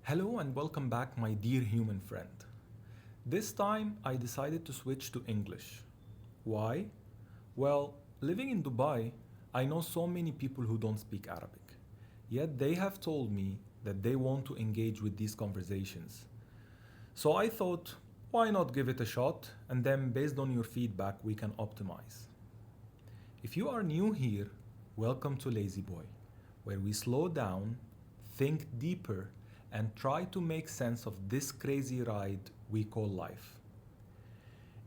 Hello and welcome back, my dear human friend. This time I decided to switch to English. Why? Well, living in Dubai, I know so many people who don't speak Arabic. Yet they have told me that they want to engage with these conversations. So I thought, why not give it a shot and then, based on your feedback, we can optimize. If you are new here, welcome to Lazyboy, where we slow down, think deeper, and try to make sense of this crazy ride we call life.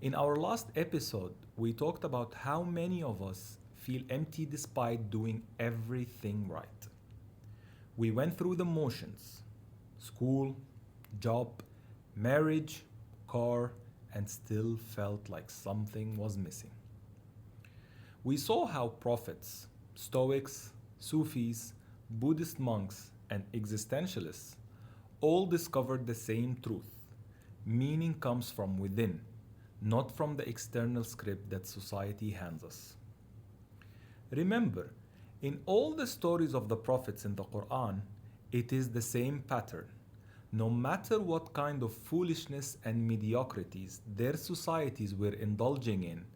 In our last episode, we talked about how many of us feel empty despite doing everything right. We went through the motions: school, job, marriage, car, and still felt like something was missing. We saw how prophets, Stoics, Sufis, Buddhist monks, and existentialists all discovered the same truth. Meaning comes from within, not from the external script that society hands us. Remember, in all the stories of the prophets in the Quran, it is the same pattern. No matter what kind of foolishness and mediocrities their societies were indulging in,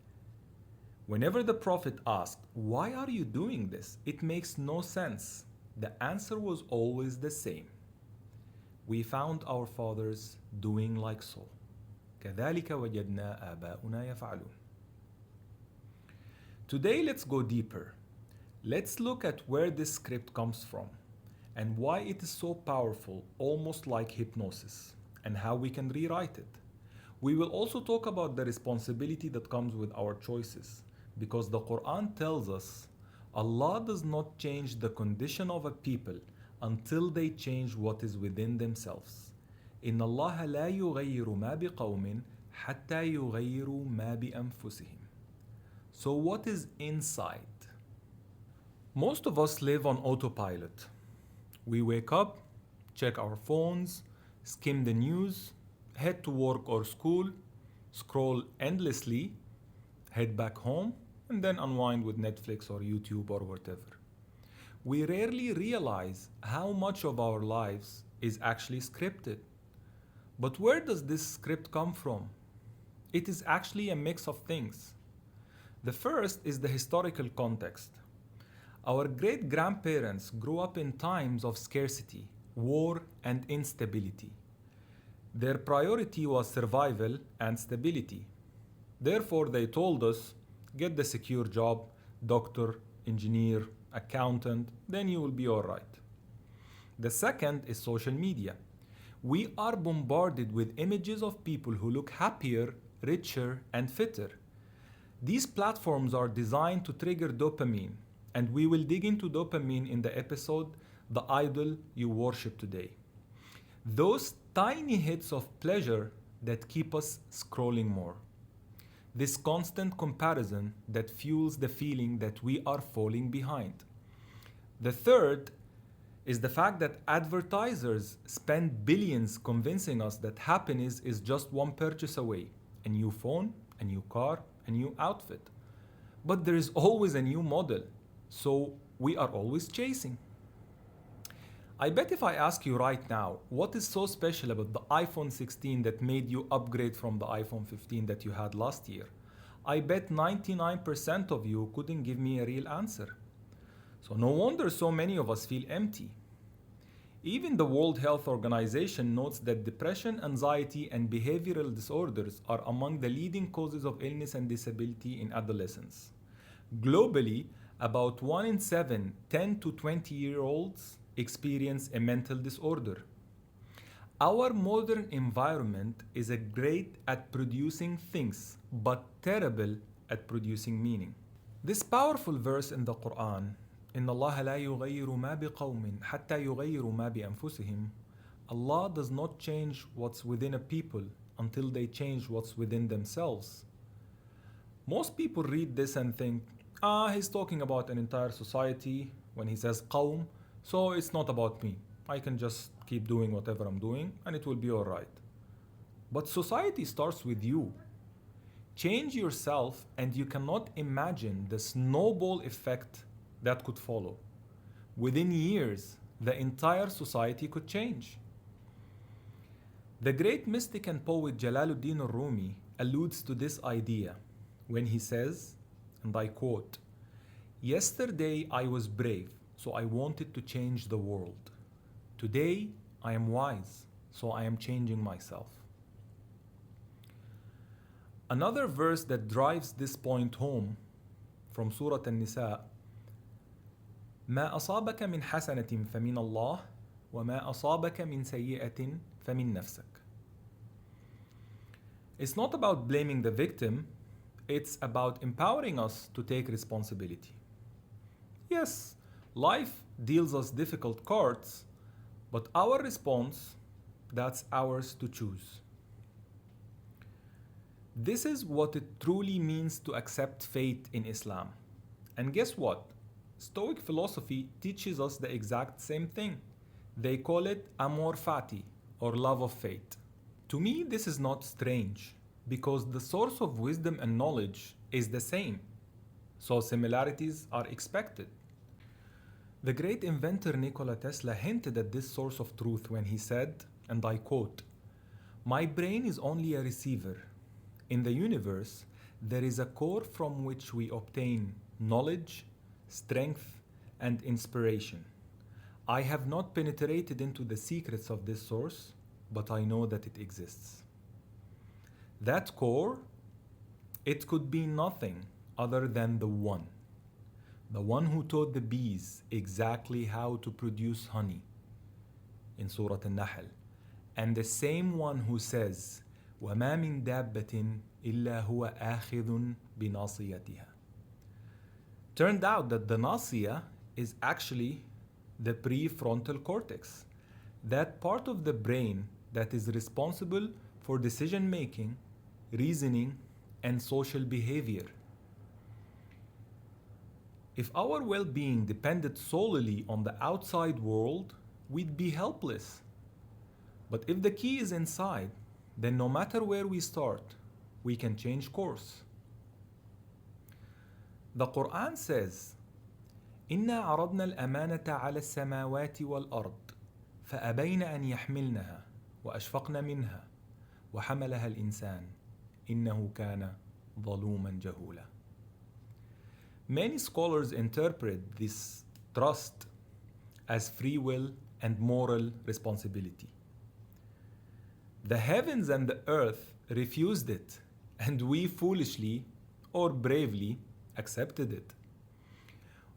whenever the prophet asked, "Why are you doing this? It makes no sense," the answer was always the same. We found our fathers doing like so. كذلك وجدنا آباؤنا يفعلون. Today let's go deeper. Let's look at where this script comes from and why it is so powerful, almost like hypnosis, and how we can rewrite it. We will also talk about the responsibility that comes with our choices, because the Quran tells us Allah does not change the condition of a people until they change what is within themselves. إن الله لا يغير ما بقوم حتى يغيروا ما بأنفسهم. So what is inside? Most of us live on autopilot. We wake up, check our phones, skim the news, head to work or school, scroll endlessly, head back home, and then unwind with Netflix or YouTube or whatever. We rarely realize how much of our lives is actually scripted. But where does this script come from? It is actually a mix of things. The first is the historical context. Our great grandparents grew up in times of scarcity, war, and instability. Their priority was survival and stability. Therefore, they told us, get the secure job, doctor, engineer, accountant, then you will be alright. The second is social media. We are bombarded with images of people who look happier, richer, and fitter. These platforms are designed to trigger dopamine, and we will dig into dopamine in the episode The Idol You Worship Today. Those tiny hits of pleasure that keep us scrolling more. This constant comparison that fuels the feeling that we are falling behind. The third is the fact that advertisers spend billions convincing us that happiness is just one purchase away: a new phone, a new car, a new outfit. But there is always a new model, so we are always chasing. I bet if I ask you right now, what is so special about the iPhone 16 that made you upgrade from the iPhone 15 that you had last year? I bet 99% of you couldn't give me a real answer. So no wonder so many of us feel empty. Even the World Health Organization notes that depression, anxiety, and behavioral disorders are among the leading causes of illness and disability in adolescence. Globally, about 1 in 7 10 to 20-year-olds experience a mental disorder. Our modern environment is great at producing things, but terrible at producing meaning. This powerful verse in the Quran, إن الله لا يغير ما بقوم حتى يغيروا ما بأنفسهم. Allah does not change what's within a people until they change what's within themselves. Most people read this and think, he's talking about an entire society when he says قوم, so it's not about me. I can just keep doing whatever I'm doing and it will be alright. But society starts with you. Change yourself and you cannot imagine the snowball effect that could follow. Within years, the entire society could change. The great mystic and poet Jalaluddin al-Rumi alludes to this idea when he says, and I quote, "Yesterday I was brave, so I wanted to change the world. Today I am wise, so I am changing myself." Another verse that drives this point home from Surah An-Nisa, "ما أصابك من حسنة فمن الله وما أصابك من سيئة فمن نفسك." It's not about blaming the victim, it's about empowering us to take responsibility. Yes, life deals us difficult cards, but our response, that's ours to choose. This is what it truly means to accept fate in Islam. And guess what? Stoic philosophy teaches us the exact same thing. They call it amor fati, or love of fate. To me, this is not strange, because the source of wisdom and knowledge is the same, so similarities are expected. The great inventor Nikola Tesla hinted at this source of truth when he said, and I quote, "My brain is only a receiver. In the universe, there is a core from which we obtain knowledge, strength, and inspiration. I have not penetrated into the secrets of this source, but I know that it exists." That core, it could be nothing other than the one who taught the bees exactly how to produce honey in Surah An-Nahl, and the same one who says, وَمَا مِن دَابَّةٍ إِلَّا هُوَ آخِذٌ بِنَاصِيَتِهَا. Turned out that the nasiya is actually the prefrontal cortex, that part of the brain that is responsible for decision making, reasoning, and social behavior. If our well-being depended solely on the outside world, we'd be helpless. But if the key is inside, then no matter where we start, we can change course. The Quran says, إِنَّا عَرَضْنَا الْأَمَانَةَ عَلَى السَّمَاوَاتِ وَالْأَرْضِ فَأَبَيْنَ أَنْ يَحْمِلْنَهَا وَأَشْفَقْنَ مِنْهَا وَحَمَلَهَا الْإِنسَانُ إِنَّهُ كَانَ ظَلُومًا جَهُولًا. Many scholars interpret this trust as free will and moral responsibility. The heavens and the earth refused it, and we foolishly or bravely accepted it.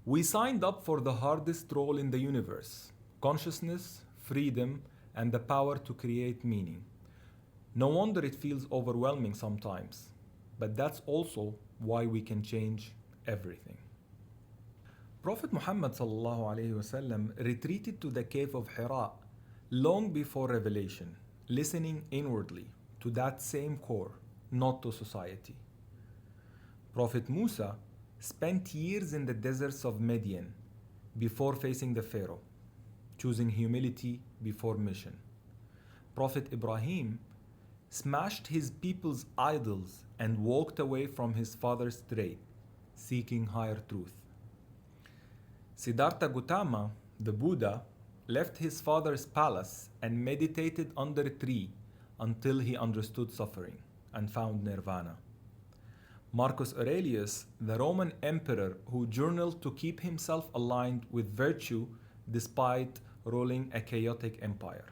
We signed up for the hardest role in the universe: consciousness, freedom, and the power to create meaning. No wonder it feels overwhelming sometimes, but that's also why we can change everything. Prophet Muhammad retreated to the cave of Hira long before revelation, listening inwardly to that same core, not to society. Prophet Musa spent years in the deserts of Midian before facing the Pharaoh, choosing humility before mission. Prophet Ibrahim smashed his people's idols and walked away from his father's trade, seeking higher truth. Siddhartha Gautama, the Buddha, left his father's palace and meditated under a tree until he understood suffering and found nirvana. Marcus Aurelius, the Roman emperor who journaled to keep himself aligned with virtue despite ruling a chaotic empire.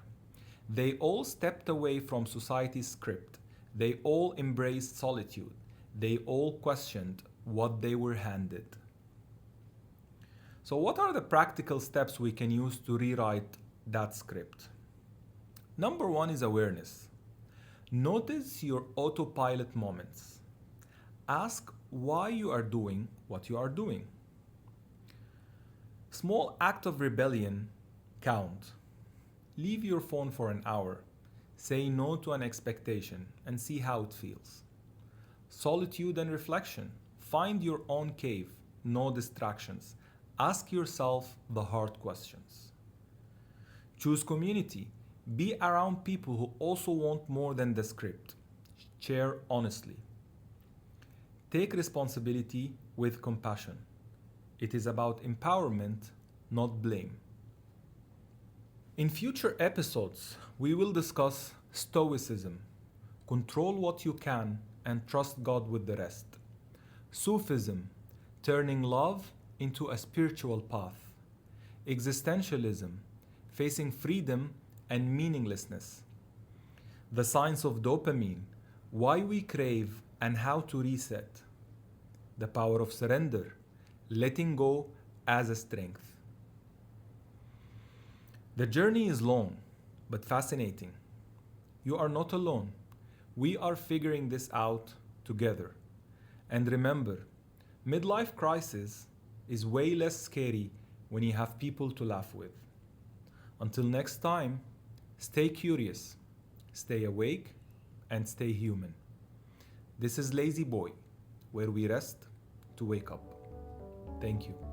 They all stepped away from society's script. They all embraced solitude. They all questioned what they were handed. So what are the practical steps we can use to rewrite that script? Number one is awareness. Notice your autopilot moments. Ask why you are doing what you are doing. Small act of rebellion count. Leave your phone for an hour. Say no to an expectation and see how it feels. Solitude and reflection. Find your own cave, no distractions. Ask yourself the hard questions. Choose community. Be around people who also want more than the script. Share honestly. Take responsibility with compassion. It is about empowerment, not blame. In future episodes, we will discuss Stoicism. Control what you can and trust God with the rest. Sufism. Turning love into a spiritual path. Existentialism. Facing freedom and meaninglessness. The science of dopamine. Why we crave and how to reset. The power of surrender. Letting go as a strength. The journey is long, but fascinating. You are not alone. We are figuring this out together. And remember, midlife crisis is way less scary when you have people to laugh with. Until next time, stay curious, stay awake, and stay human. This is Lazyboy, where we rest to wake up. Thank you.